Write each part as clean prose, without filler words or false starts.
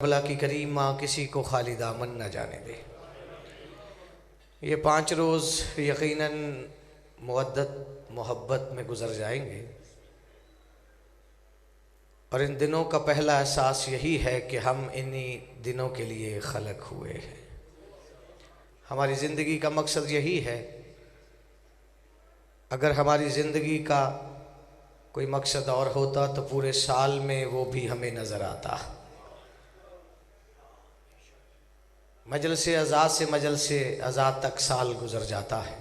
भला की करीम माँ किसी को खाली दामन न जाने दे। ये 5 रोज़ यकीनन मुवद्दत मोहब्बत में गुज़र जाएंगे और इन दिनों का पहला एहसास यही है कि हम इन्हीं दिनों के लिए खलक हुए हैं। हमारी ज़िंदगी का मकसद यही है। अगर हमारी ज़िंदगी का कोई मकसद और होता तो पूरे साल में वो भी हमें नज़र आता। मजलिस-ए अज़ा से मजलिस-ए अज़ा तक साल गुज़र जाता है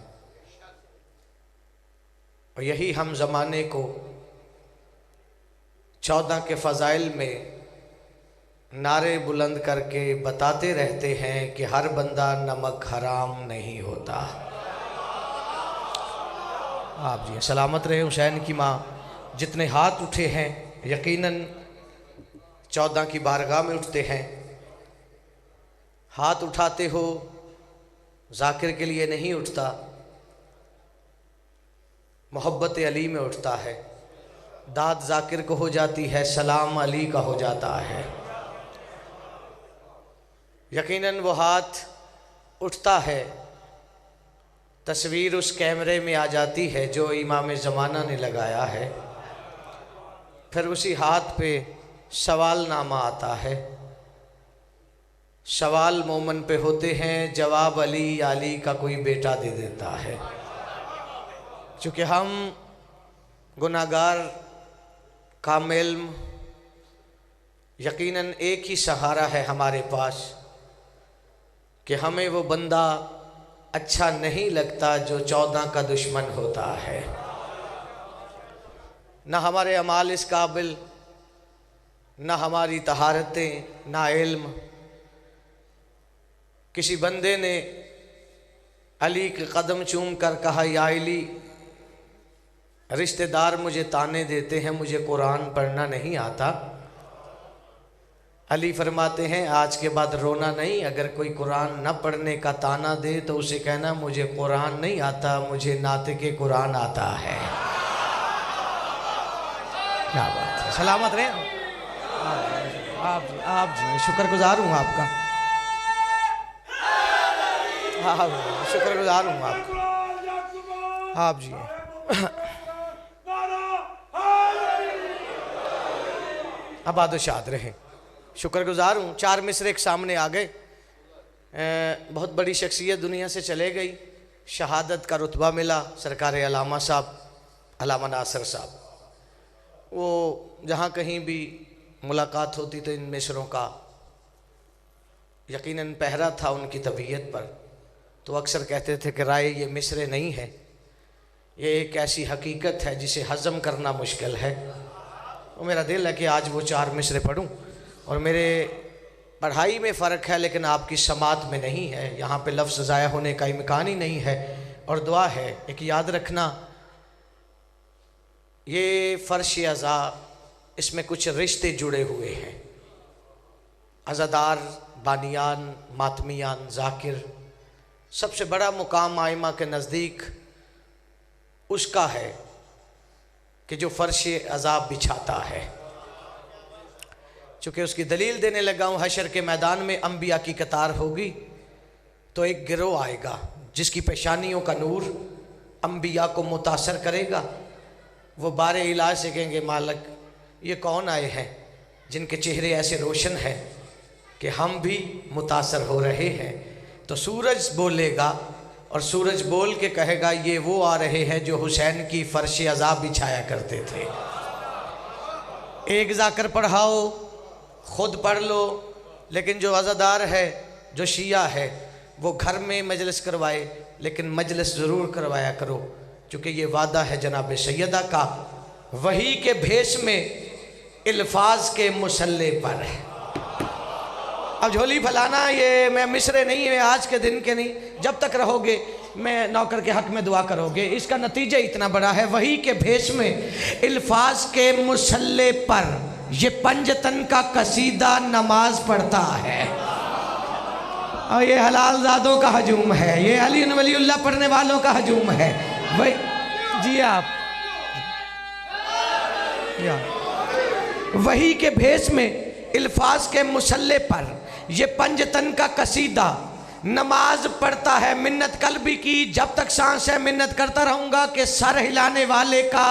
और यही हम ज़माने को 14 के फ़ज़ाइल में नारे बुलंद करके बताते रहते हैं कि हर बंदा नमक हराम नहीं होता। आप जी सलामत रहे। हुसैन की माँ जितने हाथ उठे हैं यकीनन 14 की बारगाह में उठते हैं। हाथ उठाते हो जाकिर के लिए नहीं उठता, मोहब्बत अली में उठता है। दाद जाकिर को हो जाती है, सलाम अली का हो जाता है। यकीनन वो हाथ उठता है, तस्वीर उस कैमरे में आ जाती है जो इमाम ज़माना ने लगाया है। फिर उसी हाथ पे सवालनामा आता है। सवाल मोमन पे होते हैं, जवाब अली अली का कोई बेटा दे देता है। चूँकि हम गुनाहगार काम इल्म, यकीनन एक ही सहारा है हमारे पास कि हमें वो बंदा अच्छा नहीं लगता जो 14 का दुश्मन होता है। ना हमारे अमाल इस काबिल, ना हमारी तहारतें, ना इल्म। किसी बंदे ने अली के कदम चूम कर कहा, या अली, रिश्तेदार मुझे ताने देते हैं, मुझे कुरान पढ़ना नहीं आता। अली फरमाते हैं, आज के बाद रोना नहीं। अगर कोई कुरान न पढ़ने का ताना दे तो उसे कहना, मुझे कुरान नहीं आता, मुझे नातिके कुरान आता है। क्या बात है। सलामत रहे आप जी शुक्रगुजार हूँ आपका। हाँ शुक्रगुजार हूँ आपका। आप जी आबाद शाद रहे। शुक्रगुजार हूँ। 4 मिसरे के सामने आ गए। बहुत बड़ी शख्सियत दुनिया से चले गई, शहादत का रुतबा मिला सरकार अलामा साहब, अलामा नासिर साहब। वो जहाँ कहीं भी मुलाकात होती तो इन मिसरों का यकीनन पहरा था उनकी तबीयत पर। तो अक्सर कहते थे कि राय ये मिसरे नहीं है, ये एक ऐसी हकीकत है जिसे हज़म करना मुश्किल है। और मेरा दिल है कि आज वो 4 मिसरे पढ़ूं। और मेरे पढ़ाई में फ़र्क है लेकिन आपकी समात में नहीं है। यहाँ पे लफ्ज़ ज़ाया होने का इम्कान ही नहीं है। और दुआ है एक याद रखना, ये फ़र्श अज़ा, इसमें कुछ रिश्ते जुड़े हुए हैं। अज़ादार, बानियान, मातमियान, जाकिर। सबसे बड़ा मुकाम आइमा के नज़दीक उसका है कि जो फ़र्श अज़ाब बिछाता है। चूँकि उसकी दलील देने लगा हूँ, हशर के मैदान में अंबिया की कतार होगी तो एक गिरोह आएगा जिसकी पेशानियों का नूर अंबिया को मुतासर करेगा। वो बारे इलाज से कहेंगे, मालिक ये कौन आए हैं जिनके चेहरे ऐसे रोशन हैं कि हम भी मुतासर हो रहे हैं। तो सूरज बोलेगा और सूरज बोल के कहेगा, ये वो आ रहे हैं जो हुसैन की फ़र्श अज़ाब बिछाया करते थे। एक जाकर पढ़ाओ, खुद पढ़ लो, लेकिन जो अज़ादार है, जो शिया है, वो घर में मजलिस करवाए, लेकिन मजलिस ज़रूर करवाया करो। चूँकि ये वादा है जनाब सैयदा का, वही के भेष में इल्फाज के मुसल्ले पर है। अब झोली फलाना ये मैं मिसरे नहीं है, आज के दिन के नहीं, जब तक रहोगे मैं नौकर के हक में दुआ करोगे। इसका नतीजा इतना बड़ा है, वही के भेष में इल्फाज के मुसल्ले पर ये पंजतन का कसीदा नमाज पढ़ता है। और ये हलाल ज़ादों का हजूम है, ये अली वलीउल्लाह पढ़ने वालों का हजूम है। वही जी आप वही के भेष में अल्फाज के मुसल्ले पर ये पंजतन का कसीदा नमाज पढ़ता है। मिन्नत कल भी की, जब तक सांस है मिन्नत करता रहूंगा कि सर हिलाने वाले का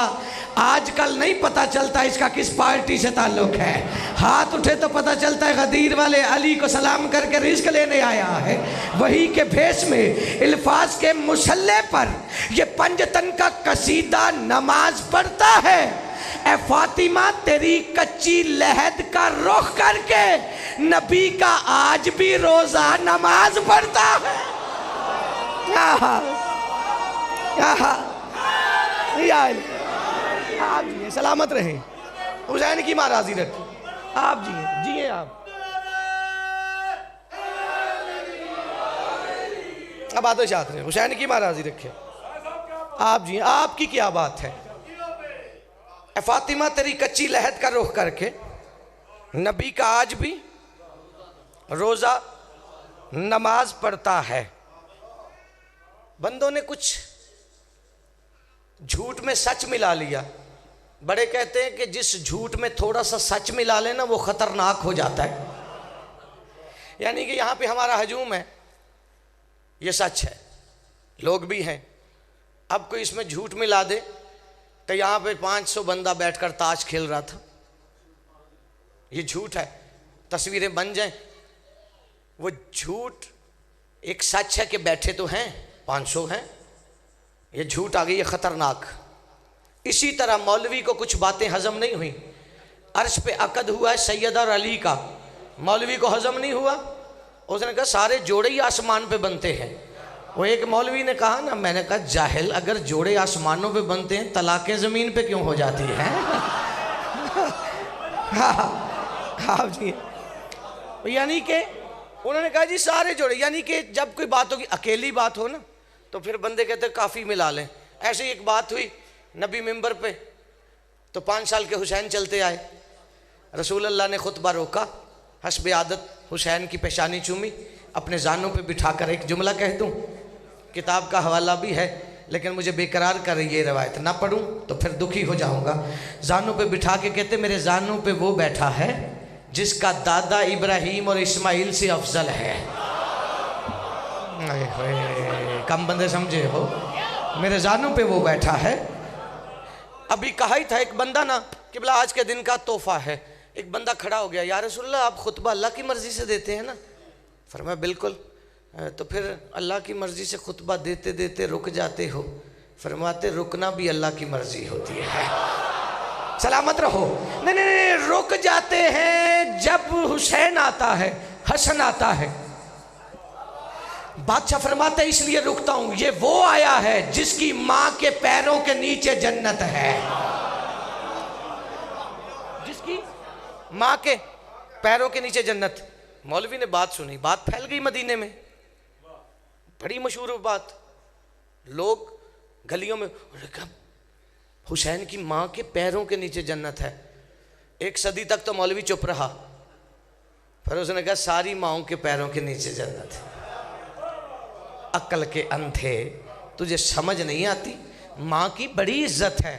आजकल नहीं पता चलता इसका किस पार्टी से ताल्लुक है। हाथ उठे तो पता चलता है गदीर वाले अली को सलाम करके रिस्क लेने आया है। वही के भेष में अल्फाज के मुसल्ले पर ये पंजतन का कसीदा नमाज पढ़ता है। ए फातिमा तेरी कच्ची लहद का रुख करके नबी का आज भी रोजा नमाज पढ़ता है। आप जिए सलामत रहे, हुसैन की माँ राजी रखे। आप जिए आप। अब आते चाहते रहे, हुसैन की माँ राजी रखे। आप जिए। आपकी क्या बात है। फातिमा तेरी कच्ची लहद का रुख करके नबी का आज भी रोजा नमाज पढ़ता है। बंदों ने कुछ झूठ में सच मिला लिया। बड़े कहते हैं कि जिस झूठ में थोड़ा सा सच मिला लेना वो खतरनाक हो जाता है। यानी कि यहां पे हमारा हजूम है, ये सच है, लोग भी हैं। अब कोई इसमें झूठ मिला दे तो यहाँ पे 500 बंदा बैठकर ताश खेल रहा था, ये झूठ है। तस्वीरें बन जाएं, वो झूठ एक सच है कि बैठे तो हैं 500 हैं, ये झूठ आ गई है खतरनाक। इसी तरह मौलवी को कुछ बातें हजम नहीं हुई। अर्श पे अकद हुआ है सैयदा और अली का, मौलवी को हजम नहीं हुआ। उसने कहा सारे जोड़े ही आसमान पे बनते हैं। वो एक मौलवी ने कहा ना, मैंने कहा जाहिल, अगर जोड़े आसमानों पे बनते हैं तलाक़ें ज़मीन पे क्यों हो जाती हैं? हाँ जी। यानी कि उन्होंने कहा जी सारे जोड़े, यानी कि जब कोई बात होगी अकेली बात हो ना तो फिर बंदे कहते काफ़ी मिला लें। ऐसे ही एक बात हुई नबी मिंबर पे, तो 5 साल के हुसैन चलते आए। रसूल अल्लाह ने खुतबा रोका, हस्ब आदत हुसैन की पेशानी चूमी, अपने जानों पे बिठाकर एक जुमला कह दूं, किताब का हवाला भी है लेकिन मुझे बेकरार कर ये रवायत ना पढ़ूं तो फिर दुखी हो जाऊंगा। जानों पे बिठा के कहते मेरे जानों पे वो बैठा है जिसका दादा इब्राहिम और इस्माइल से अफजल है। कम बंदे समझे हो, मेरे जानों पे वो बैठा है। अभी कहा ही था एक बंदा ना कि बोला आज के दिन का तोहफा है। एक बंदा खड़ा हो गया, या रसूलल्लाह आप खुतबा अल्लाह की मर्जी से देते हैं ना? फरमाया बिल्कुल। तो फिर अल्लाह की मर्जी से खुतबा देते देते रुक जाते हो? फरमाते रुकना भी अल्लाह की मर्जी होती है। सलामत रहो। नहीं नहीं नहीं, रुक जाते हैं जब हुसैन आता है, हसन आता है। बादशाह फरमाते इसलिए रुकता हूं, ये वो आया है जिसकी मां के पैरों के नीचे जन्नत है। जिसकी मां के पैरों के नीचे जन्नत। मौलवी ने बात सुनी, बात फैल गई मदीने में, बड़ी मशहूर बात। लोग गलियों में, हुसैन की मां के पैरों के नीचे जन्नत है। 1 सदी तक तो मौलवी चुप रहा, फिर उसने कहा सारी माओं के पैरों के नीचे जन्नत है। अक्ल के अंधे, तुझे समझ नहीं आती? मां की बड़ी इज्जत है,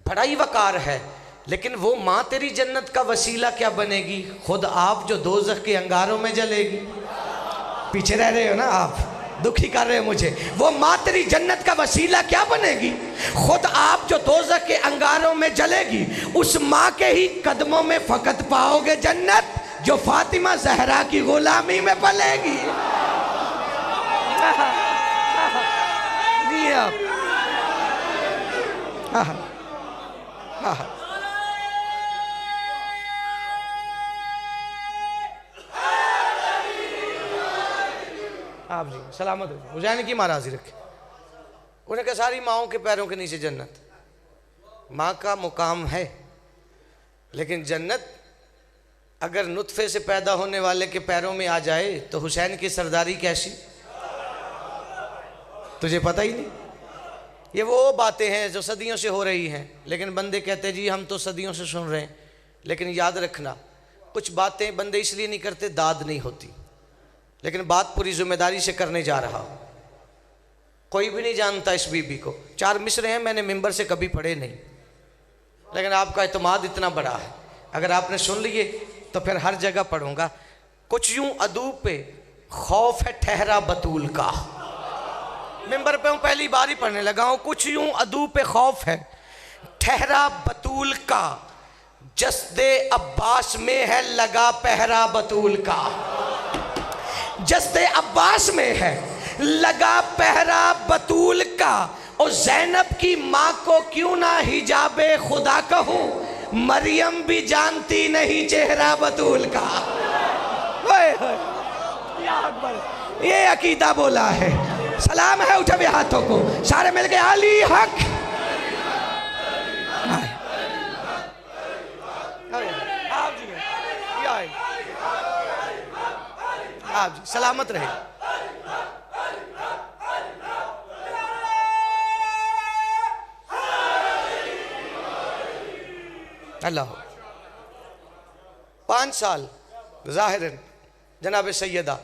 बड़ा ही वकार है, लेकिन वो माँ तेरी जन्नत का वसीला क्या बनेगी? खुद आप जो दोज़ख के अंगारों में जलेगी। पीछे रह रहे हो ना आप, दुखी कर रहे हो मुझे। वो माँ तेरी जन्नत का वसीला क्या बनेगी? खुद आप जो दोज़ख के अंगारों में जलेगी, उस माँ के ही कदमों में फ़कत पाओगे जन्नत जो फातिमा जहरा की गुलामी में पलेगी। जी आप आप जी सलामत हो। हुसैन की माँ राजी रखे। उन्हें कहा सारी माओं के पैरों के नीचे जन्नत। माँ का मुकाम है, लेकिन जन्नत अगर नुत्फे से पैदा होने वाले के पैरों में आ जाए तो हुसैन की सरदारी कैसी? तुझे पता ही नहीं। ये वो बातें हैं जो सदियों से हो रही हैं, लेकिन बंदे कहते जी हम तो सदियों से सुन रहे हैं। लेकिन याद रखना, कुछ बातें बंदे इसलिए नहीं करते, दाद नहीं होती, लेकिन बात पूरी जिम्मेदारी से करने जा रहा हूँ। कोई भी नहीं जानता इस बीबी को। 4 मिसरे हैं, मैंने मिंबर से कभी पढ़े नहीं, लेकिन आपका इत्मीनान इतना बड़ा है, अगर आपने सुन लिए तो फिर हर जगह पढ़ूंगा। कुछ यूं अदू पे खौफ है ठहरा बतूल का। मिंबर पे हूं, पहली बार ही पढ़ने लगा हूं। कुछ यूं अदू पे खौफ है ठहरा बतूल का, जस्दे अब्बास में है लगा पहरा बतूल का। जस्दे अब्बास में है लगा पहरा बतूल का, और जैनब की माँ को क्यों ना हिजाबे खुदा कहूं, मरियम भी जानती नहीं चेहरा बतूल का। ये अकीदा बोला है। सलाम है उठे हुए हाथों को, सारे मिल के अली हक। आप जी सलामत रहे। अल्लाह। 5 साल ज़ाहिरन जनाब सैयदा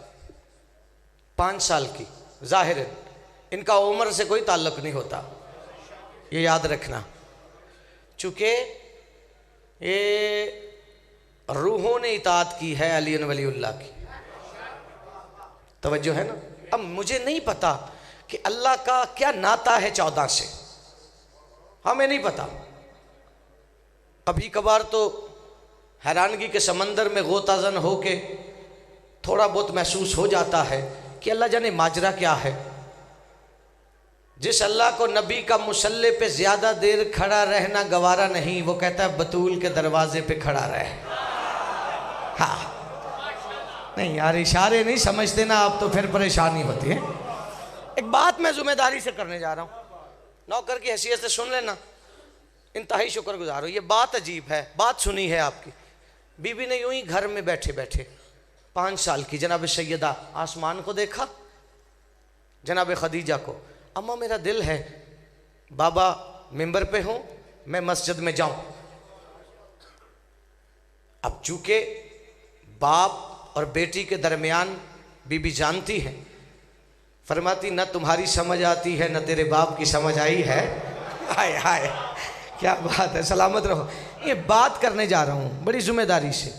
5 साल की ज़ाहिरन, इनका उम्र से कोई ताल्लुक़ नहीं होता, ये याद रखना। चूँकि ये रूहों ने इताअत की है अली वलीउल्लाह की। तवज्जो है ना। अब मुझे नहीं पता कि अल्लाह का क्या नाता है 14 से, हमें नहीं पता। कभी कभार तो हैरानगी के समंदर में गोताजन हो के थोड़ा बहुत महसूस हो जाता है कि अल्लाह जाने माजरा क्या है। जिस अल्लाह को नबी का मुसल्ले पे ज़्यादा देर खड़ा रहना गवारा नहीं, वो कहता है बतूल के दरवाजे पे खड़ा रहे। हाँ नहीं यार, इशारे नहीं समझते ना आप, तो फिर परेशानी होती है। एक बात मैं जिम्मेदारी से करने जा रहा हूँ, नौकर की हैसियत से सुन लेना, इंतहाई शुक्रगुजार हो। ये बात अजीब है, बात सुनी है आपकी। बीबी ने यूं ही घर में बैठे बैठे 5 साल की जनाब सैयदा आसमान को देखा, जनाब खदीजा को। अम्मा मेरा दिल है बाबा मिंबर पे हूँ, मैं मस्जिद में जाऊँ। अब चूँकि बाप और बेटी के दरमियान बीबी जानती है, फरमाती न तुम्हारी समझ आती है न तेरे बाप की समझ आई है। हाय हाय क्या बात है, सलामत रहो। ये बात करने जा रहा हूँ बड़ी जिम्मेदारी से।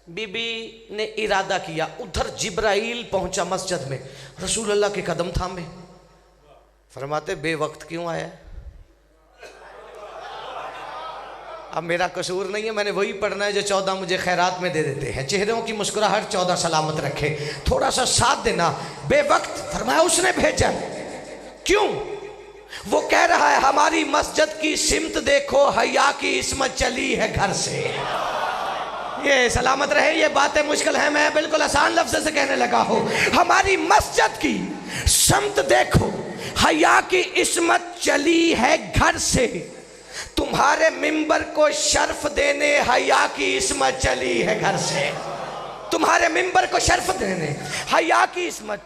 बीबी ने इरादा किया, उधर जिब्राइल पहुंचा मस्जिद में, रसूल अल्लाह के कदम थामे। फरमाते बेवक्त क्यों आया? अब मेरा कसूर नहीं है, मैंने वही पढ़ना है जो 14 मुझे खैरात में दे देते हैं। चेहरों की मुस्कुराहट 14 सलामत रखे, थोड़ा सा साथ देना। बेवक्त फरमाया उसने भेजा। क्यों? वो कह रहा है हमारी मस्जिद की सिमत देखो, हया की इस्मत चली है घर से। ये सलामत रहे, ये बातें मुश्किल है, मैं बिल्कुल आसान लफ्ज़ से कहने लगा हूँ। हमारी मस्जिद की सिमत देखो, हया की इस्मत चली है घर से। तुम्हारे मिंबर को शर्फ देने हया की इस्मत चली है घर से। तुम्हारे मिंबर को शर्फ देने हया की इस्मत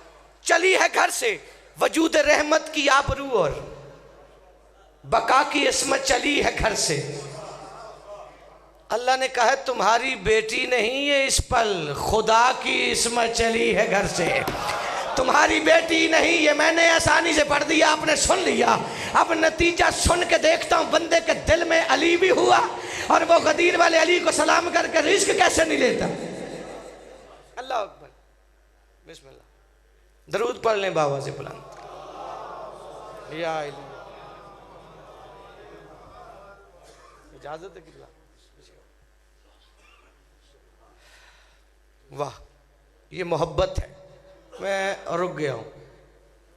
चली है घर से। वजूद रहमत की आबरू और बका की इस्मत चली है घर से। अल्लाह ने कहा तुम्हारी बेटी नहीं ये इस पल, खुदा की इस्मत चली है घर से। तुम्हारी बेटी नहीं, ये मैंने आसानी से पढ़ दिया, आपने सुन लिया। अब नतीजा सुन के देखता हूं बंदे के दिल में अली भी हुआ, और वो गदीर वाले अली को सलाम करके रिस्क कैसे नहीं लेता। अल्लाह अकबर, बिस्मिल्लाह, दरूद पढ़ लें बाबा से बुलंद। इजाजत है किबला? वाह, ये मोहब्बत है। मैं रुक गया हूँ,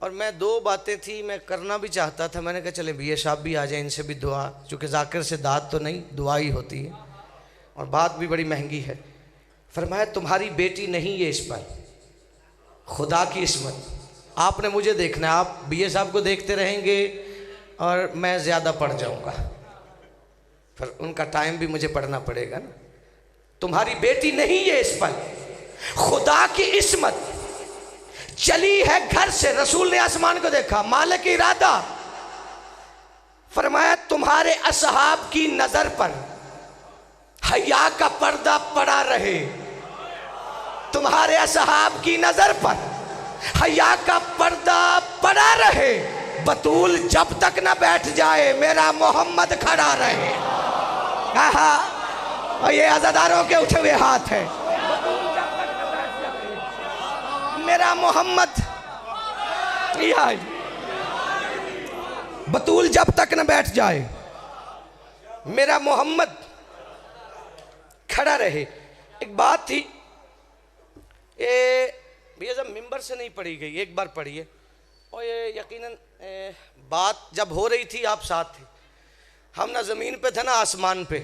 और मैं 2 बातें थी मैं करना भी चाहता था। मैंने कहा चले भैया साहब भी आ जाए, इनसे भी दुआ, चूँकि जाकिर से दाद तो नहीं, दुआ ही होती है, और बात भी बड़ी महंगी है। फरमाया तुम्हारी बेटी नहीं ये इस पर, खुदा की इस्मत। आपने मुझे देखना है, आप भैया साहब को देखते रहेंगे और मैं ज़्यादा पढ़ जाऊँगा, फिर उनका टाइम भी मुझे पढ़ना पड़ेगा ना। तुम्हारी बेटी नहीं ये इस पर, खुदा की इस्मत चली है घर से। रसूल ने आसमान को देखा, मालिक इरादा। फरमाया तुम्हारे असहाब की नजर पर हया का पर्दा पड़ा रहे। तुम्हारे असहाब की नजर पर हया का पर्दा पड़ा रहे। बतूल जब तक न बैठ जाए मेरा मोहम्मद खड़ा रहे। और ये अज़ादारों के उठे हुए हाथ है। मेरा मोहम्मद, बतूल जब तक न बैठ जाए, मेरा मोहम्मद खड़ा रहे। एक बात थी, ये भैया जब मिंबर से नहीं पढ़ी गई, एक बार पढ़िए। और ये यकीनन बात जब हो रही थी आप साथ थे, हम ना ज़मीन पे थे ना आसमान पे।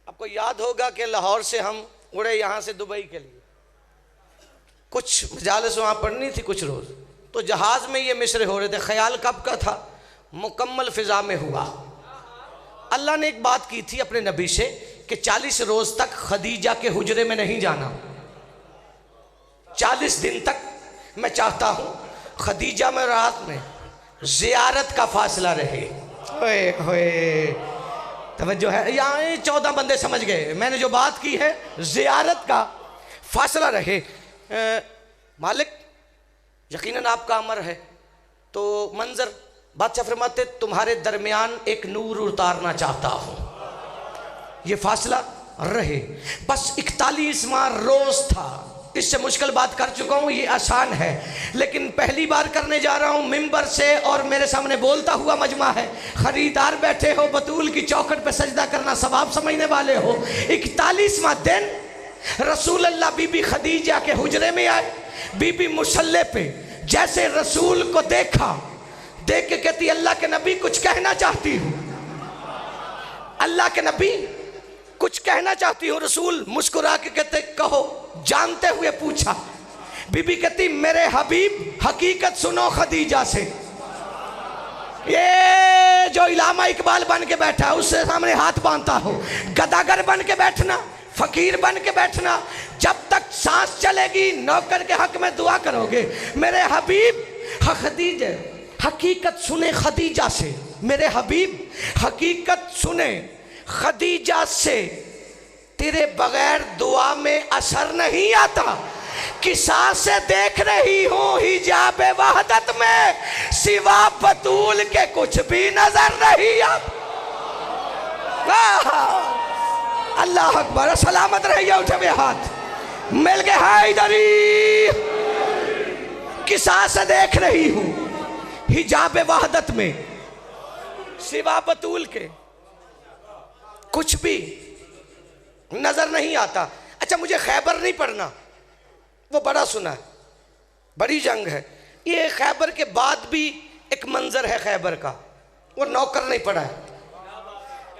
आपको याद होगा कि लाहौर से हम उड़े यहाँ से दुबई के लिए, कुछ मजालिस वहाँ पढ़नी थी कुछ रोज़, तो जहाज़ में ये मिसरे हो रहे थे। ख्याल कब का था? मुकम्मल फ़िज़ा में हुआ। अल्लाह ने एक बात की थी अपने नबी से कि 40 रोज़ तक खदीजा के हुजरे में नहीं जाना। 40 दिन तक मैं चाहता हूँ खदीजा में रात में ज़ियारत का फासला रहे। ओए होए, तवज्जो है यहाँ। 14 बंदे समझ गए मैंने जो बात की है, ज़ियारत का फासला रहे। मालिक यकीनन आपका अमर है। तो मंजर बादशाह फरमाते तुम्हारे दरमियान एक नूर उतारना चाहता हूँ, ये फासला रहे। बस 41वां रोज़ था। इससे मुश्किल बात कर चुका हूँ, ये आसान है, लेकिन पहली बार करने जा रहा हूँ मिंबर से। और मेरे सामने बोलता हुआ मजमा है, खरीदार बैठे हो, बतूल की चौखट पे सजदा करना सवाब समझने वाले हो। 41वां दिन रसूल अल्लाह बीबी खदीजा के हुजरे में आए। बीबी मुसल्ले पे जैसे रसूल को देखा, देख के कहती अल्लाह के नबी कुछ कहना चाहती हूँ, अल्लाह के नबी कुछ कहना चाहती हूँ। रसूल मुस्कुरा के कहते कहो। जानते हुए पूछा। बीबी कहती मेरे हबीब हकीकत सुनो खदीजा से। ये जो इलामा इकबाल बन के बैठा है उससे सामने हाथ बांधता हो, गदागर बन के बैठना, फकीर बन के बैठना, जब तक सांस चलेगी नौकर के हक में दुआ करोगे। मेरे हबीब खदीजा हकीकत सुने खदीजा से, मेरे हबीब हकीकत सुने खदीजा से। तेरे बगैर दुआ में असर नहीं आता। किसा से देख रही हूँ हिजाब वहदत में, सिवा बतूल के कुछ भी नजर नहीं आता। अल्लाह अकबर। सलामत रहिए, उठे हुए हाथ मिल गए। हैदरी किसा से देख रही हूँ हिजाब वहदत में, सिवा बतूल के कुछ भी नजर नहीं आता। अच्छा मुझे खैबर नहीं पढ़ना, वो बड़ा सुना है, बड़ी जंग है। ये खैबर के बाद भी एक मंजर है खैबर का, वो नौकर नहीं पड़ा है।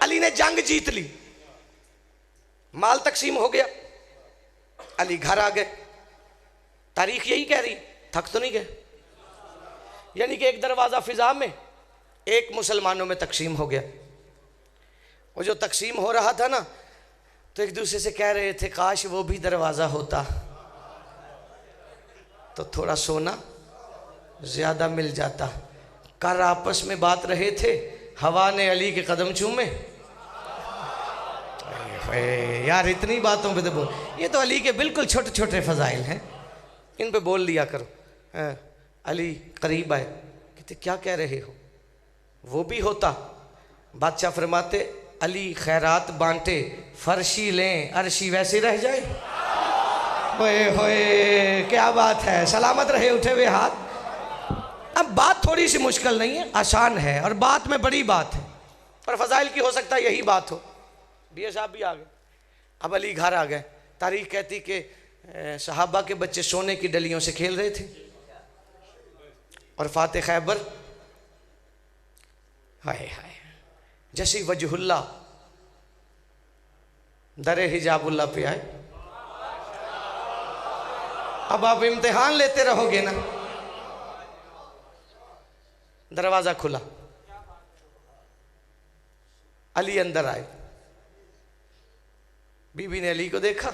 अली ने जंग जीत ली, माल तकसीम हो गया, अली घर आ गए। तारीख यही कह रही, थक तो नहीं गए। यानी कि एक दरवाज़ा फिजा में, एक मुसलमानों में तकसीम हो गया। वो जो तकसीम हो रहा था ना, तो एक दूसरे से कह रहे थे काश वो भी दरवाज़ा होता तो थोड़ा सोना ज़्यादा मिल जाता। कर आपस में बात रहे थे, हवा ने अली के कदम चूमे। यार इतनी बातों पे तो बोल, ये तो अली के बिल्कुल छोटे छोटे फ़ज़ाइल हैं, इन पे बोल लिया करो। अली करीब आए, कहते क्या कह रहे हो? वो भी होता। बादशाह फरमाते अली खैरात बांटे, फर्शी लें अरशी वैसी रह जाए। होए होए क्या बात है। सलामत रहे, उठे हुए हाथ। अब बात थोड़ी सी मुश्किल नहीं है, आसान है, और बात में बड़ी बात है, और फजाइल की हो सकता है यही बात हो। बिया साहब भी आ गए, अब अली घर आ गए। तारीख कहती कि सहाबा के बच्चे सोने की डलियों से खेल रहे थे, और फाते खैबर हाय हाय जैसी वजहुल्ला दरे हिजाबुल्ला पे आए। अब आप इम्तिहान लेते रहोगे ना। दरवाजा खुला, अली अंदर आए। बीबी ने अली को देखा,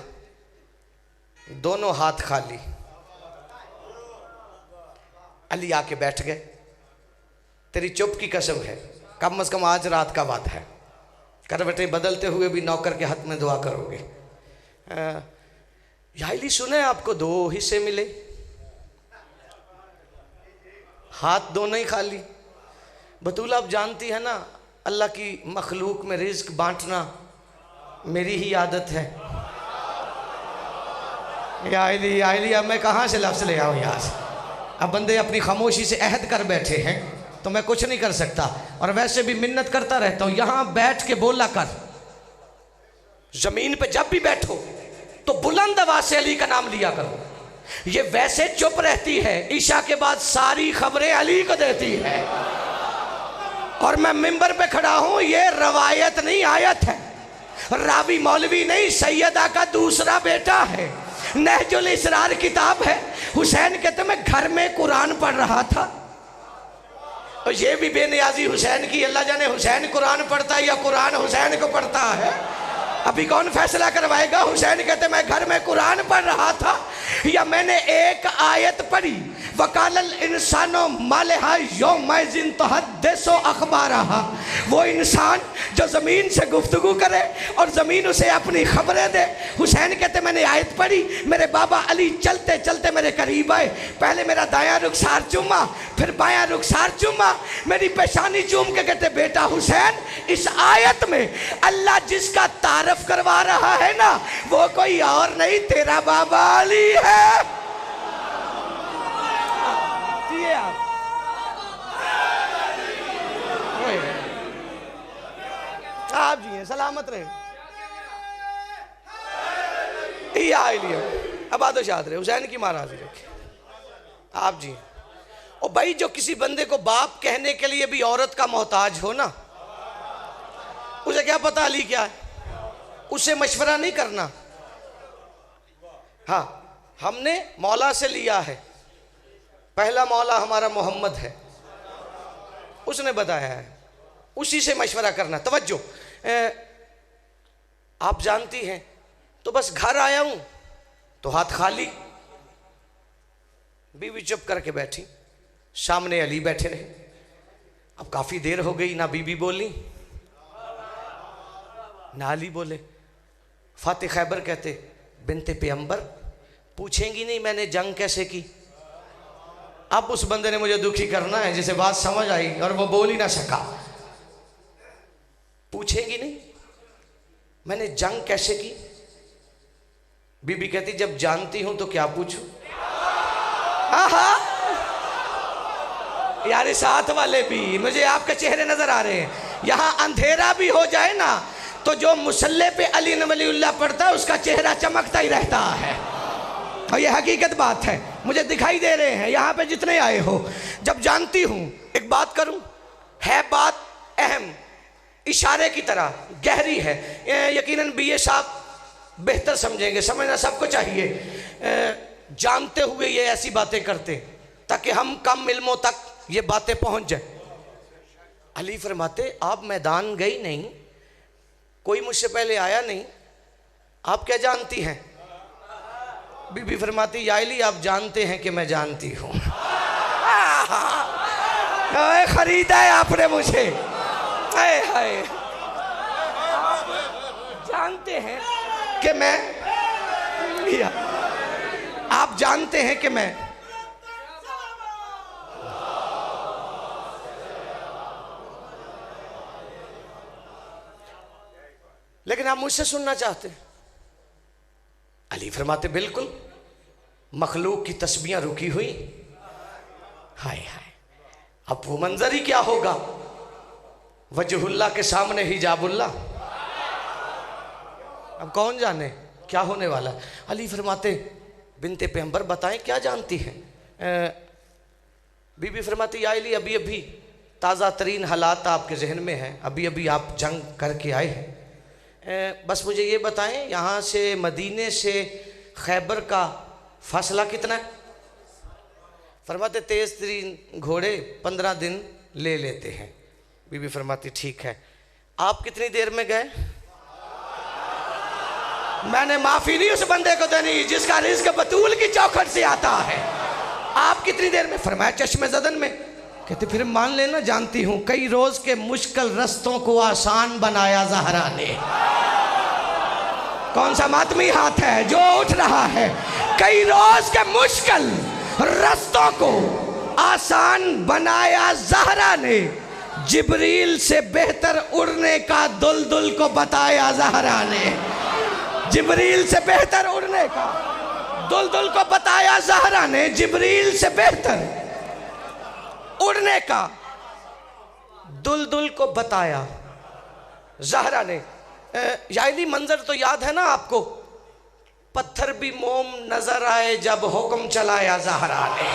दोनों हाथ खाली। अली आके बैठ गए। तेरी चुप की कसम है, कम से कम आज रात का बात है, करवटें बदलते हुए भी नौकर के हाथ में दुआ करोगे। याली सुने आपको दो हिस्से मिले, हाथ दोनों ही खाली। बतूल आप जानती है ना, अल्लाह की मखलूक में रिज्क बांटना मेरी ही आदत है। या अली अब मैं कहाँ से लफ्ज़ ले आऊँ यहाँ से? अब बंदे अपनी खामोशी से अहद कर बैठे हैं तो मैं कुछ नहीं कर सकता। और वैसे भी मिन्नत करता रहता हूँ, यहाँ बैठ के बोला कर। ज़मीन पे जब भी बैठो तो बुलंद आवाज़ से अली का नाम लिया करो। ये वैसे चुप रहती है, ईशा के बाद सारी खबरें अली को देती है। और मैं मिंबर पे खड़ा हूँ, ये रवायत नहीं आयत है। रावी मौलवी नहीं, सैयदा का दूसरा बेटा है। नहजुल इसरार किताब है। हुसैन कहते मैं घर में कुरान पढ़ रहा था। और ये भी बेनियाजी हुसैन की, अल्लाह जाने हुसैन कुरान पढ़ता है या कुरान हुसैन को पढ़ता है। अभी कौन फैसला करवाएगा? हुसैन कहते मैं घर में कुरान पढ़ रहा था या मैंने एक आयत पढ़ी, वकालल इंसानो मालेहा यौमैज़िन तुहद्दिसु अखबारहा। वो इंसान जो ज़मीन से गुफ्तगू करे और ज़मीन उसे अपनी खबरें दे। हुसैन कहते मैंने आयत पढ़ी, मेरे बाबा अली चलते चलते मेरे करीब आए। पहले मेरा दायां रुखसार चूमा, फिर बायां रुखसार चूमा, मेरी पेशानी चूम के कहते बेटा हुसैन, इस आयत में अल्लाह जिसका तारफ करवा रहा है ना, वो कोई और नहीं, तेरा बाबा अली है। आप जी हैं, सलामत रहे। अब आदो शाद रहे, हुसैन की महाराजी रखे। आप जी और भाई, जो किसी बंदे को बाप कहने के लिए भी औरत का मोहताज हो ना, उसे क्या पता अली क्या है, उसे मशवरा नहीं करना। हाँ, हमने मौला से लिया है, पहला मौला हमारा मोहम्मद है, उसने बताया है, उसी से मशवरा करना। तवज्जो, आप जानती हैं, तो बस घर आया हूं तो हाथ खाली। बीवी चुप करके बैठी, सामने अली बैठे रहे। अब काफी देर हो गई, ना बीबी बोली ना अली बोले। फातिह खैबर कहते बिनते पैगंबर, पूछेंगी नहीं मैंने जंग कैसे की। अब उस बंदे ने मुझे दुखी करना है जिसे बात समझ आई और वो बोल ही ना सका। पूछेंगी नहीं मैंने जंग कैसे की। बीबी कहती जब जानती हूं तो क्या पूछूं। यार साथ वाले भी, मुझे आपके चेहरे नजर आ रहे हैं। यहां अंधेरा भी हो जाए ना तो जो मुसल्ले पे अली वलीउल्लाह पढ़ता है उसका चेहरा चमकता ही रहता है। और ये हकीकत बात है, मुझे दिखाई दे रहे हैं यहाँ पे जितने आए हो। जब जानती हूँ, एक बात करूँ, है बात अहम, इशारे की तरह गहरी है, यकीनन बीए साहब बेहतर समझेंगे, समझना सबको चाहिए। जानते हुए ये ऐसी बातें करते ताकि हम कम इल्मों तक ये बातें पहुँच जाए। अली फरमाते आप मैदान गई नहीं, कोई मुझसे पहले आया नहीं, आप क्या जानती हैं। बीबी फरमाती या अली आप जानते हैं कि मैं जानती हूँ। खरीदा है आपने मुझे। हाय जानते हैं कि मैं, आप जानते हैं कि मैं, लेकिन आप मुझसे सुनना चाहते हैं। अली फरमाते बिल्कुल, मखलूक की तस्बीहां रुकी हुई। हाय हाय, अब वो मंजर ही क्या होगा, वजहुल्लाह के सामने हिजाबुल्लाह। अब कौन जाने क्या होने वाला। अली फरमाते बिनते पैगंबर बताएं क्या जानती हैं। बीबी फरमाती या अली अभी अभी ताज़ा तरीन हालात आपके जहन में हैं, अभी अभी आप जंग करके आए हैं। बस मुझे ये बताएं यहाँ से मदीने से खैबर का फासला कितना है। फरमाते तेज़ तरीन घोड़े 15 दिन ले लेते हैं। बीबी फरमाती ठीक है, आप कितनी देर में गए। मैंने माफ़ी नहीं उस बंदे को देनी जिसका रिज़्क बतूल की चौखट से आता है। आप कितनी देर में। फरमाया चश्मे ज़दन में। कहते फिर मान लेना जानती हूँ, कई रोज़ के मुश्किल रस्तों को आसान बनाया ज़हरा ने। कौन सा मातमी हाथ है जो उठ रहा है। कई रोज़ के मुश्किल रस्तों को आसान बनाया ज़हरा ने। जिब्रील से बेहतर उड़ने का दुलदुल को बताया ज़हरा ने। जिब्रील से बेहतर उड़ने का दुलदुल को बताया ज़हरा ने। जिब्रील से बेहतर उड़ने का दुलदुल को बताया ज़हरा ने। यानी मंजर तो याद है ना आपको, पत्थर भी मोम नजर आए जब हुक्म चलाया ज़हरा ने।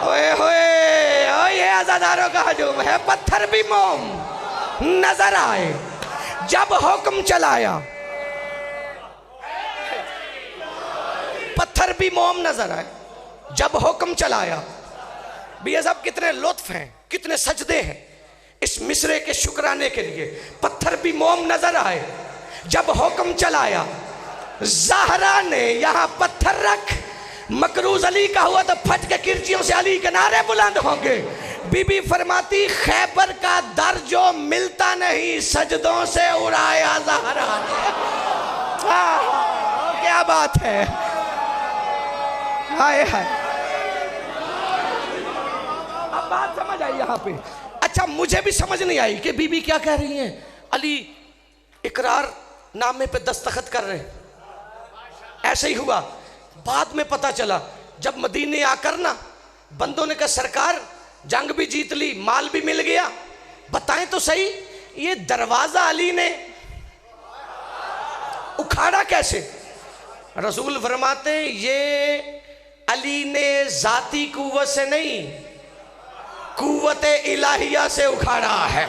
ओए होए, ये आज़ादारों का हजूम है। पत्थर भी मोम नजर आए जब हुक्म चलाया। पत्थर भी मोम नजर आए जब हुक्म चलाया। भी ये सब कितने लुत्फ हैं, कितने सजदे हैं इस मिसरे के शुक्राने के लिए। पत्थर भी मोम नजर आए जब हुक्म चलाया। ज़हरा ने यहाँ पत्थर रख, मकरूज अली का हुआ तो फट के किरचियों से अली के नारे बुलंद होंगे। बीबी फरमाती खैबर का दर जो मिलता नहीं सजदों से उड़ाया ज़हरा ने। क्या बात है, हाय हाय। अब बात समझ आई यहाँ पे। अच्छा, मुझे भी समझ नहीं आई कि बीबी क्या कह रही हैं। अली इकरार नामे पे दस्तखत कर रहे, ऐसे ही हुआ। बाद में पता चला जब मदीने आकर ना बंदों ने कहा सरकार जंग भी जीत ली, माल भी मिल गया, बताएं तो सही ये दरवाजा अली ने उखाड़ा कैसे? रसूल फरमाते ये अली ने जाती कुव्वत से नहीं, कुव्वत इलाहिया से उखाड़ा है।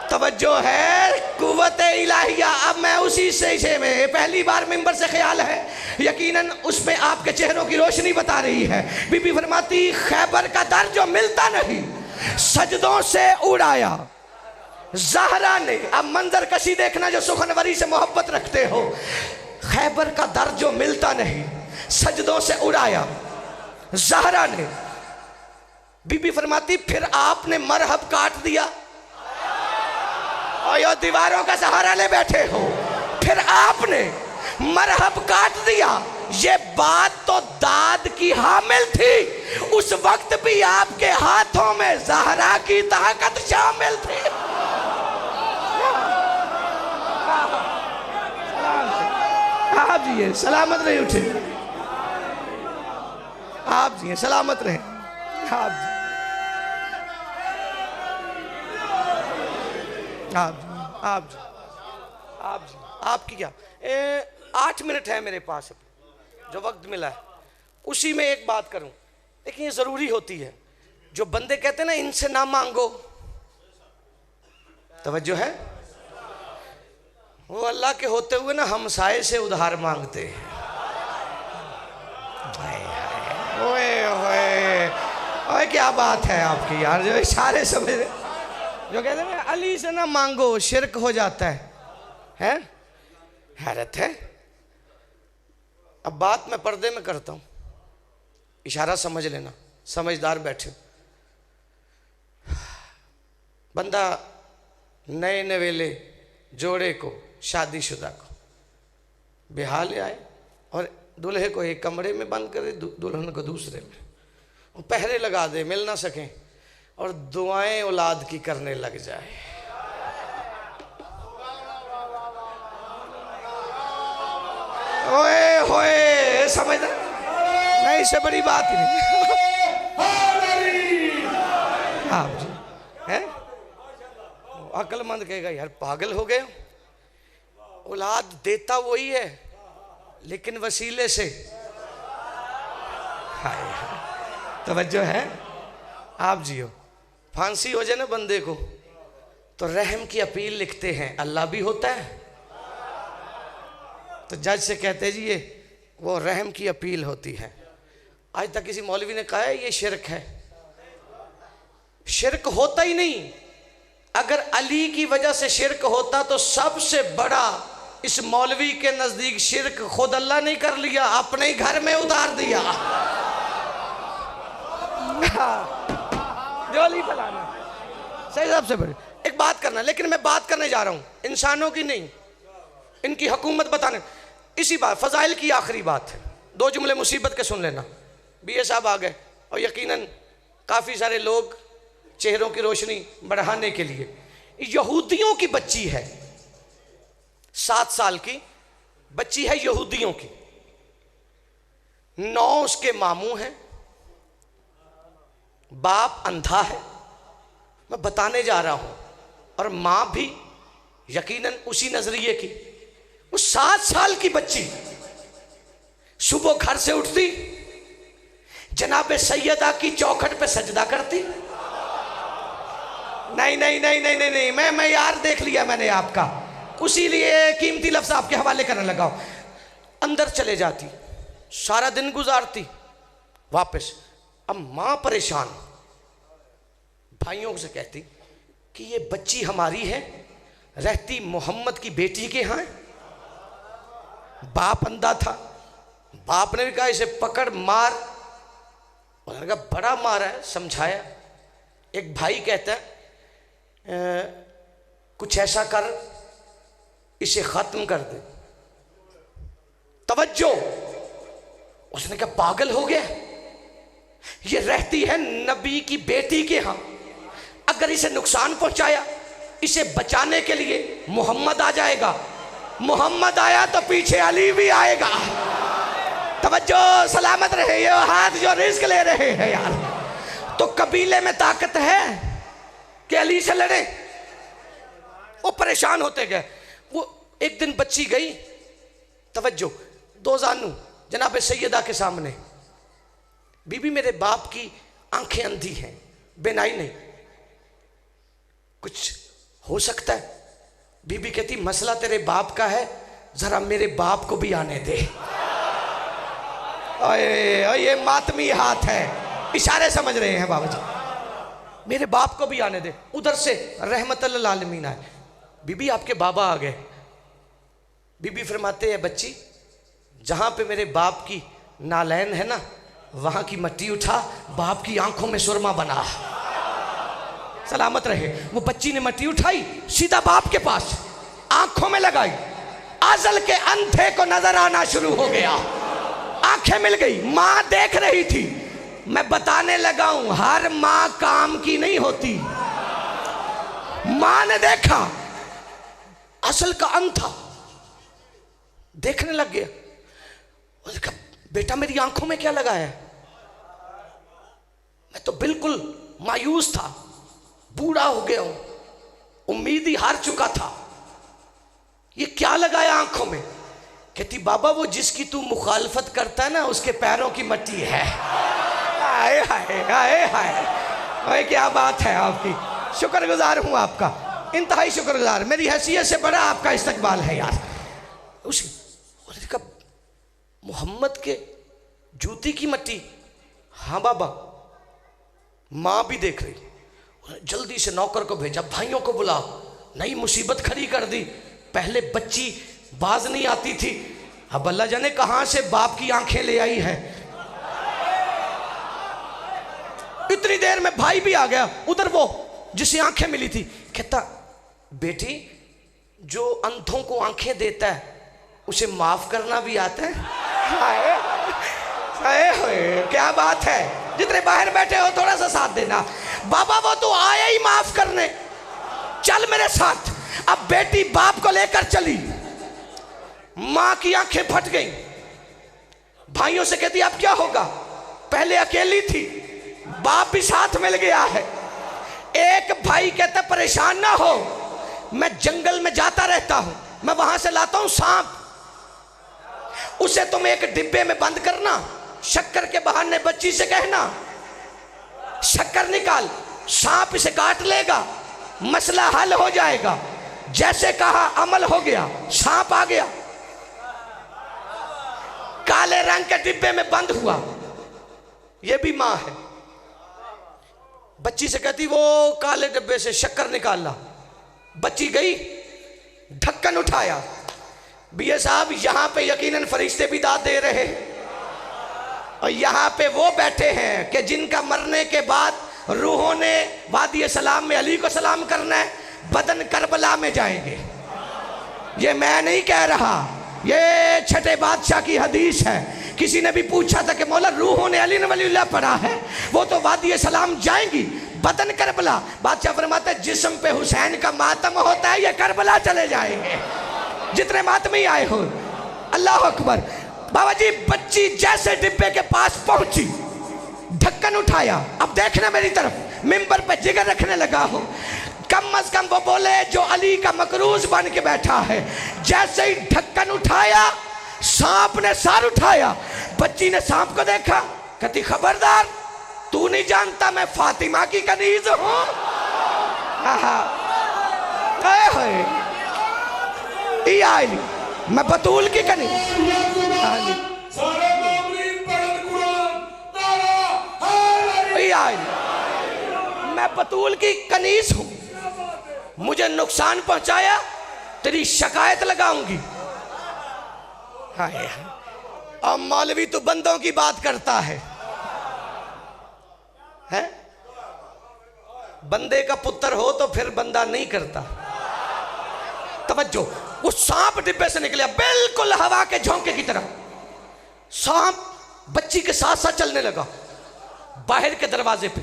तवज्जो है, कुव्वत इलाहिया। अब मैं उसी से में पहली बार मिंबर से ख्याल है, यकीनन उसमें आपके चेहरों की रोशनी बता रही है। बीबी फरमाती खैबर का दर जो मिलता नहीं सजदों से उड़ाया ज़हरा ने। अब मंजर कशी देखना जो सुखनवरी से मोहब्बत रखते हो। खैबर का दर जो मिलता नहीं सजदों से उड़ाया ज़हरा ने। बीबी फरमाती फिर आपने मरहब काट दिया और ये दीवारों का सहारा ले बैठे हो, फिर आपने मरहब काट दिया। ये बात तो दाद की हामिल थी, उस वक्त भी आपके हाथों में ज़हरा की ताकत शामिल थी। आप जी सलामत रहे, उठे आप जी सलामत रहे। आप जी आपकी क्या 8 मिनट है मेरे पास जो वक्त मिला है, उसी में एक बात करूं। लेकिन ये ज़रूरी होती है। जो बंदे कहते हैं ना इनसे ना मांगो, तवज्जो है, वो अल्लाह के होते हुए ना हमसाये से उधार मांगते हैं। ओए ओए ओए, क्या बात है आपकी यार, जो इशारे समझ रहे, जो कहते हैं अली से ना मांगो शिरक हो जाता है? हैरत है। अब बात मैं पर्दे में करता हूं, इशारा समझ लेना, समझदार बैठे। बंदा नए नवेले जोड़े को, शादीशुदा को बिहार ले आए और दूल्हे को एक कमरे में बंद करे, दुल्हन को दूसरे में, और पहरे लगा दे, मिल ना सकें, और दुआएं औलाद की करने लग जाए। ओए होए, समझ नहीं, इससे बड़ी बात ही नहीं। आप जी हैं अक्लमंद कहेगा यार पागल हो गए। औलाद देता वही है लेकिन वसीले से। हाय तवज्जो है आप जियो। फांसी हो जाए ना बंदे को तो रहम की अपील लिखते हैं, अल्लाह भी होता है। तो जज से कहते जी ये वो रहम की अपील होती है। आज तक किसी मौलवी ने कहा है ये शिरक है? शिरक होता ही नहीं। अगर अली की वजह से शिरक होता तो सबसे बड़ा इस मौलवी के नजदीक शिरक खुद अल्लाह नहीं कर लिया, अपने ही घर में उतार दिया। जोली फलाना सही सबसे बड़ी एक बात करना। लेकिन मैं बात करने जा रहा हूं इंसानों की नहीं, इनकी हुकूमत बताने। इसी बात फजाइल की आखिरी बात है, 2 जुमले मुसीबत के सुन लेना। बीए साहब आ गए और यकीनन काफ़ी सारे लोग चेहरों की रोशनी बढ़ाने के लिए। यहूदियों की बच्ची है, 7 साल की बच्ची है यहूदियों की, 9 उसके मामू हैं, बाप अंधा है, मैं बताने जा रहा हूं, और मां भी यकीनन उसी नजरिए की। वो 7 साल की बच्ची सुबह घर से उठती, जनाबे सैयदा की चौखट पे सजदा करती। नहीं नहीं नहीं नहीं नहीं, नहीं। मैं यार देख लिया मैंने आपका, उसी लिए कीमती लफ्ज आपके हवाले करने लगा हूं। अंदर चले जाती, सारा दिन गुजारती, वापस। अब मां परेशान, भाइयों से कहती कि ये बच्ची हमारी है, रहती मोहम्मद की बेटी के यहाँ। बाप अंधा था, बाप ने भी कहा इसे पकड़ मार, उन्होंने कहा बड़ा मारा है, समझाया। एक भाई कहता है कुछ ऐसा कर इसे खत्म कर दे। तवज्जो, उसने कहा पागल हो गया, ये रहती है नबी की बेटी के यहां, अगर इसे नुकसान पहुंचाया, इसे बचाने के लिए मोहम्मद आ जाएगा, मोहम्मद आया तो पीछे अली भी आएगा। तवज्जो, सलामत रहे ये हाथ जो रिस्क ले रहे हैं यार। तो कबीले में ताकत है कि अली से लड़े। वो परेशान होते गए। वो एक दिन बच्ची गई, तवज्जो, 2 जानू जनाब सैयदा के सामने, बीबी मेरे बाप की आंखें अंधी हैं, बेनाई नहीं, कुछ हो सकता है? बीबी कहती मसला तेरे बाप का है, जरा मेरे बाप को भी आने दे। ये मातमी हाथ है, इशारे समझ रहे हैं बाबा जी, मेरे बाप को भी आने दे। उधर से रहमतुल्लिल आलमीन आए, बीबी आपके बाबा आ गए। बीबी फरमाते हैं बच्ची, जहां पे मेरे बाप की नालैन है ना, वहां की मिट्टी उठा, बाप की आंखों में सुरमा बना। सलामत रहे। वो बच्ची ने मिट्टी उठाई, सीधा बाप के पास आंखों में लगाई, अजल के अंधे को नजर आना शुरू हो गया, आंखें मिल गई। मां देख रही थी। मैं बताने लगा हूं, हर मां काम की नहीं होती। मां ने देखा, असल का अंधा देखने लग गया। उसने कहा बेटा मेरी आंखों में क्या लगाया? मैं तो बिल्कुल मायूस था, बूढ़ा हो गया हूं, उम्मीद ही हार चुका था, ये क्या लगाया आंखों में? कहती बाबा वो जिसकी तू मुखालफत करता है ना, उसके पैरों की मट्टी है। हाय हाय हाय हाय, क्या बात है आपकी, शुक्रगुजार हूं आपका, इंतहाई शुक्रगुजार, मेरी हैसियत से बड़ा आपका इस्तकबाल है यार। उसी मोहम्मद के जूती की मट्टी? हाँ बाबा। मां भी देख रही, जल्दी से नौकर को भेजा, भाइयों को बुला, नई मुसीबत खड़ी कर दी। पहले बच्ची बाज नहीं आती थी, अब अल्लाह जाने कहां से बाप की आंखें ले आई है। इतनी देर में भाई भी आ गया, उधर वो जिसे आंखें मिली थी, कहता बेटी जो अंधों को आंखें देता है उसे माफ करना भी आता है? हाय हाय, क्या बात है। जितने बाहर बैठे हो थोड़ा सा साथ देना। बाबा वो तो आया ही माफ करने, चल मेरे साथ। अब बेटी बाप को लेकर चली, मां की आंखें फट गई। भाइयों से कहती अब क्या होगा? पहले अकेली थी, बाप भी साथ मिल गया है। एक भाई कहता परेशान ना हो, मैं जंगल में जाता रहता हूं, मैं वहां से लाता हूं सांप, उसे तुम एक डिब्बे में बंद करना, शक्कर के बहाने बच्ची से कहना शक्कर निकाल, सांप इसे काट लेगा, मसला हल हो जाएगा। जैसे कहा अमल हो गया, सांप आ गया, काले रंग के डिब्बे में बंद हुआ। यह भी मां है। बच्ची से कहती वो काले डिब्बे से शक्कर निकालना। बच्ची गई, ढक्कन उठाया, बीए साहब यहां पे यकीनन फरिश्ते भी दाद दे रहे, और यहां पे वो बैठे हैं कि जिनका मरने के बाद रूहों ने वादी सलाम में अली को सलाम करना है, बदन करबला में जाएंगे। ये मैं नहीं कह रहा, ये छठे बादशाह की हदीस है। किसी ने भी पूछा था कि मौला रूहों ने अली ने वलीउल्लाह पढ़ा है, वो तो वादी सलाम जाएंगी, बदन करबला। बादशाह फरमाते हैं जिस्म पे हुसैन का मातम होता है ये करबला चले जाएंगे, जितने मातमी आए हो। अल्लाह अकबर। बाबा जी बच्ची जैसे डिब्बे के पास पहुंची, ढक्कन उठाया, अब देखना मेरी तरफ, मिंबर पे जिगर रखने लगा हो। कम अज कम वो बोले जो अली का मकरूज बन के बैठा है। जैसे ही ढक्कन उठाया, सांप ने सर उठाया। बच्ची ने सांप को देखा, कहती खबरदार, तू नहीं जानता मैं फातिमा की कनीज हूं। मैं बतूल की कनीज, मैं बतूल की कनीज हूं। मुझे नुकसान पहुंचाया, तेरी शिकायत लगाऊंगी। हाय, अब मौलवी तो बंदों की बात करता है, हैं? बंदे का पुत्र हो तो फिर बंदा नहीं करता। तवज्जो, वो सांप डिब्बे से निकला बिल्कुल हवा के झोंके की तरह। सांप बच्ची के साथ साथ चलने लगा बाहर के दरवाजे पे।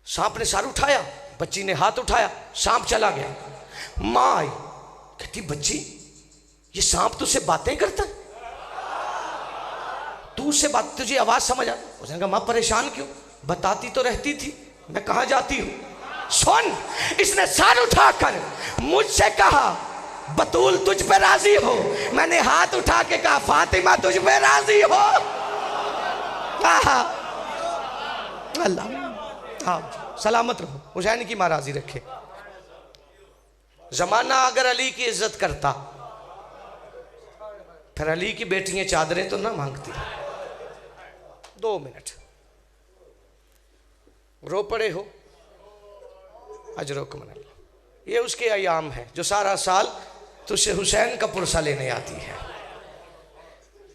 सांप ने सर उठाया, बच्ची ने हाथ उठाया, सांप चला गया। मां आई, कहती बच्ची ये सांप तुझसे बातें करता है, तू उससे बात, तुझे आवाज समझ आ? उसने कहा मां परेशान क्यों, बताती तो रहती थी, मैं कहां जाती हूं। सुन, इसने सर उठाकर मुझसे कहा बतूल तुझ पे राजी हो। मैंने हाथ उठा के कहा फातिमा तुझ पे राजी हो। अल्लाह हाँ सलामत रहो, हुसैन की मां राजी रखे। जमाना अगर अली की इज्जत करता, फिर अली की बेटियां चादरें तो ना मांगती। 2 मिनट रो पड़े हो, अजरुकुम अल्लाह। ये उसके अयाम है जो सारा साल तुझसे हुसैन का पुरसा लेने आती है।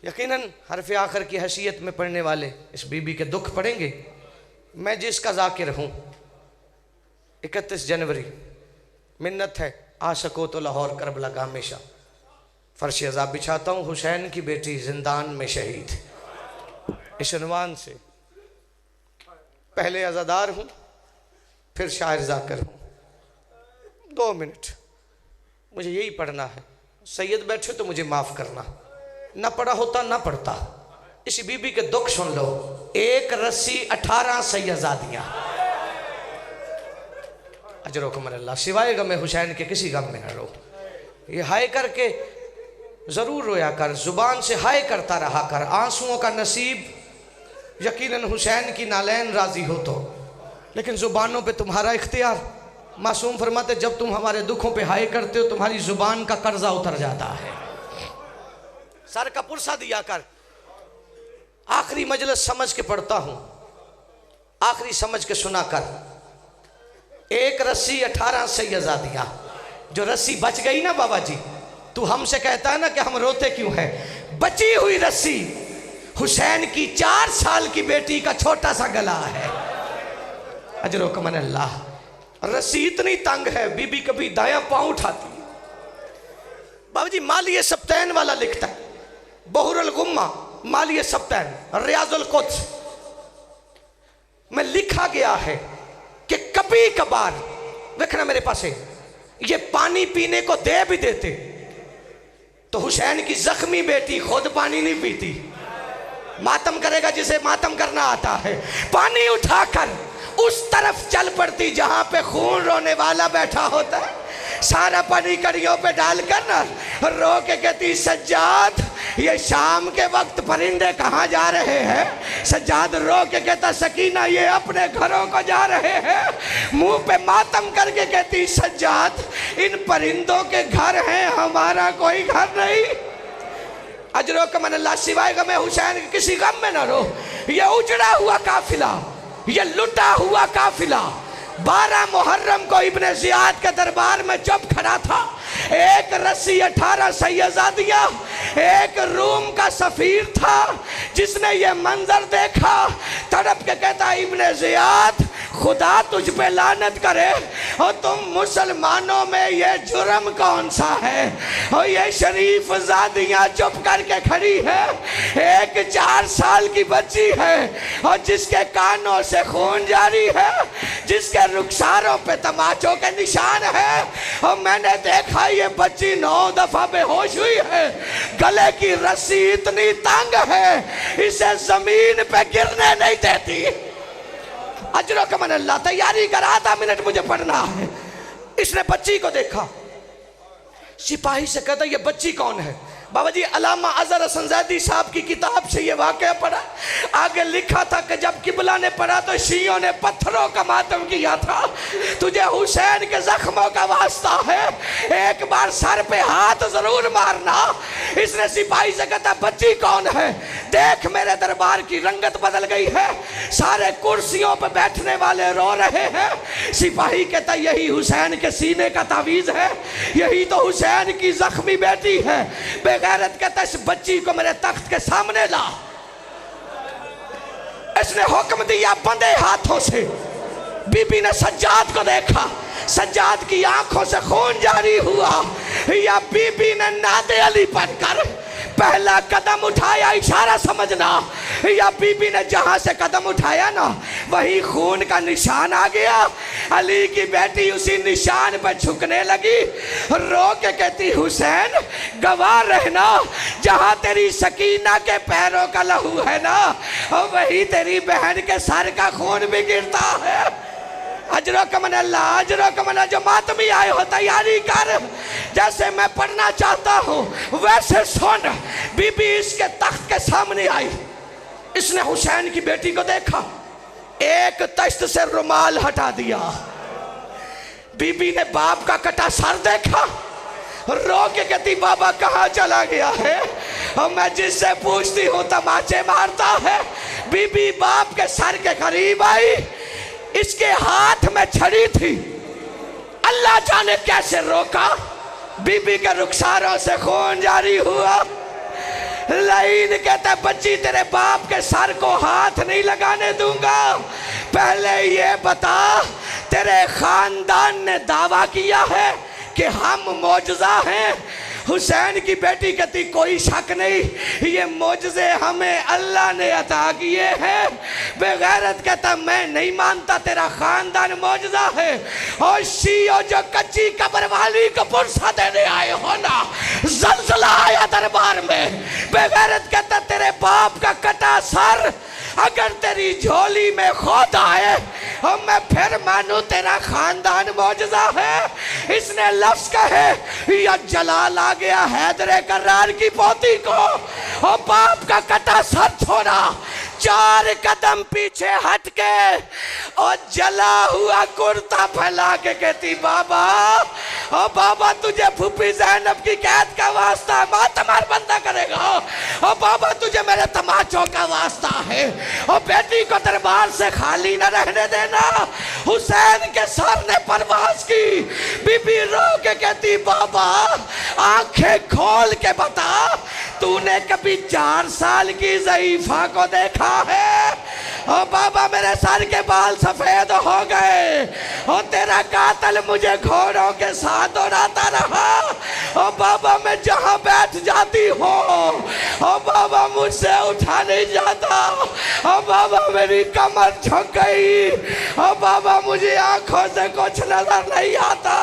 यकीनन हरफ आखिर की हैसियत में पढ़ने वाले इस बीबी के दुख पड़ेंगे। मैं जिसका जाकिर हूँ, 31 जनवरी मिन्नत है, आ सको तो लाहौर करबला का हमेशा फर्श अज़ाब बिछाता हूँ, हुसैन की बेटी जिंदान में शहीद। इस उन्वान से पहले अज़ादार हूँ, फिर शायर जाकर हूँ। 2 मिनट मुझे यही पढ़ना है। सैयद बैठे तो मुझे माफ़ करना, ना पढ़ा होता ना पढ़ता। इस बीबी के दुख सुन लो। 1 रस्सी 18 सैयदादियाँ। अजरुकुम अल्लाह। सिवाय गम हुसैन के किसी गम में न रो। ये हाय करके ज़रूर रोया कर, ज़ुबान से हाय करता रहा कर। आंसुओं का नसीब यकीनन हुसैन की नालैन राजी हो तो, लेकिन ज़ुबानों पे तुम्हारा इख्तियार। मासूम फरमाते जब तुम हमारे दुखों पे हाय करते हो, तुम्हारी ज़ुबान का कर्जा उतर जाता है। सर का पुरसा दिया कर। आखिरी मजलिस समझ के पढ़ता हूं, आखिरी समझ के सुना कर। 1 रस्सी 18 सैयदादियाँ। जो रस्सी बच गई ना बाबा जी, तू हमसे कहता है ना कि हम रोते क्यों है। बची हुई रस्सी हुसैन की 4 साल की बेटी का छोटा सा गला है। अजरुकुम अल्लाह। रस्सी इतनी तंग है, बीबी कभी दायां पांव उठाती है। बाबा जी मालिए सप्तैन वाला लिखता है, बहुरुल गुम्मा मालिए सप्तैन रियाजुल कुद्स में लिखा गया है कि कभी कभार, देखना मेरे पास है, ये पानी पीने को दे भी देते तो हुसैन की जख्मी बेटी खुद पानी नहीं पीती। मातम करेगा जिसे मातम करना आता है, पानी उठाकर उस तरफ चल पड़ती जहां पे खून रोने वाला बैठा होता है। सारा पानी कड़ियों पे डालकर ना रो के कहती सज्जाद ये शाम के वक्त परिंदे कहाँ जा रहे हैं। सज्जाद रो के कहता सकीना ये अपने घरों को जा रहे हैं। मुंह पे मातम करके कहती सज्जाद इन परिंदों के घर हैं, हमारा कोई घर नहीं। अजरुकुम अल्लाह। सिवाय गम हुसैन के किसी गम में न रो। ये उजड़ा हुआ काफिला, ये लुटा हुआ काफिला 12 मुहर्रम को इब्ने ज़ियाद के दरबार में जब खड़ा था, 1 रस्सी 18 सैयदादियाँ, 1 रूम का सफीर था जिसने ये मंजर देखा, तड़प के कहता इब्ने ज़ियाद खुदा तुझ पे लानत करे। और तुम मुसलमानों में ये जुर्म कौन सा है? और ये शरीफ ज़ादियाँ चुप करके खड़ी है। एक 4 साल की बच्ची है और जिसके कानों से खून जारी है, जिसके रुखसारों पे तमाचों के निशान है। और मैंने देखा ये बच्ची 9 दफा बेहोश हुई है। गले की रस्सी इतनी तंग है इसे जमीन पे गिरने नहीं देती। अजरो का मन अल्लाह, तैयारी कर, आधा मिनट मुझे पढ़ना है। इसने बच्ची को देखा, सिपाही से कहता ये बच्ची कौन है? बाबा जी अल्लामा अजहर हसन ज़ैदी साहब की किताब से ये वाक़या पढ़ा। आगे लिखा था कि जब किबला ने पढ़ा तो शियों ने पत्थरों का मातम किया था। तुझे हुसैन के जख्मों का वास्ता है, एक बार सर पे हाथ जरूर मारना। इसने सिपाही से कहता बच्ची कौन है? देख मेरे दरबार की रंगत बदल गई है, सारे कुर्सियों पर बैठने वाले रो रहे हैं। सिपाही कहता यही हुसैन के सीने का तावीज़ है, यही तो हुसैन की जख्मी बेटी है। बेगैरत कहता इस बच्ची को मेरे तख्त के सामने ला। इसने हुक्म दिया बंधे हाथों से। बीबी ने सज्जाद को देखा, सज्जाद की आंखों से खून जारी हुआ। या बीबी ने नादे अली बनकर पहला कदम उठाया, इशारा समझना। या बीबी ने जहां से कदम उठाया ना वही खून का निशान आ गया। अली की बेटी उसी निशान पर झुकने लगी, रो के कहती हुसैन गवाह रहना, जहां तेरी सकीना के पैरों का लहू है ना और वही तेरी बहन के सर का खून भी गिरता है। अजरो कमन अल्लाह, अजरो कमन। जो मातमी आए हो तैयारी कर, जैसे मैं पढ़ना चाहता हूँ वैसे सुन। बीबी इसके तख्त के सामने आई। इसने हुसैन की बेटी को देखा, एक तख्त से रुमाल हटा दिया। बीबी ने बाप का कटा सर देखा, रो के कहती बाबा कहाँ चला गया है? और मैं जिससे पूछती हूँ तमाचे मारता है। बीबी बाप के सर के करीब आई, इसके हाथ में छड़ी थी। अल्लाह जाने कैसे रोका, बीबी के रुखसारों से खून जारी हुआ। लाइन कहता बच्ची तेरे बाप के सर को हाथ नहीं लगाने दूंगा। पहले ये बता तेरे खानदान ने दावा किया है कि हम मौजज़ा हैं? हुसैन की बेटी कहती कोई शक नहीं, ये मौजज़े हमें अल्लाह ने अता किए हैं। बेगैरत कहता मैं नहीं मानता, तेरा खानदान मौजज़ा है। और शियो जो कच्ची कब्र वाली को पुरसा देने आए हो ना, ज़लज़ला आया दरबार में। बेगैरत कहता तेरे बाप का कटा सर अगर तेरी झोली में खोद आए और मैं फिर मानू तेरा खानदान मौजज़ा है। इसने लफ्ज़ कहे या जलाल आ गया हैदरे करार की पोती को और बाप का कटा सर छोड़ा। 4 कदम पीछे हट के और जला हुआ कुर्ता फैला के कहती बाबा, ओ बाबा तुझे फूफी ज़ैनब की कैद का वास्ता, मातमार बंदा करेगा। ओ बाबा तुझे मेरे तमाचों का वास्ता है। और बेटी को दरबार से खाली न रहने देना। हुसैन के सर ने परवास की। बीबी रो के कहती बाबा आंखें खोल के बता, तूने कभी 4 साल की ज़ईफा को देखा है? ओ बाबा मेरे सर के बाल सफेद हो गए और तेरा कातिल मुझे घोड़ों के साथ दौड़ाता रहा। ओ बाबा मैं जहाँ बैठ जाती हूँ ओ बाबा मुझसे उठा नहीं जाता। ओ बाबा मेरी कमर झुक गई। ओ बाबा मुझे आंखों से कुछ नजर नहीं आता।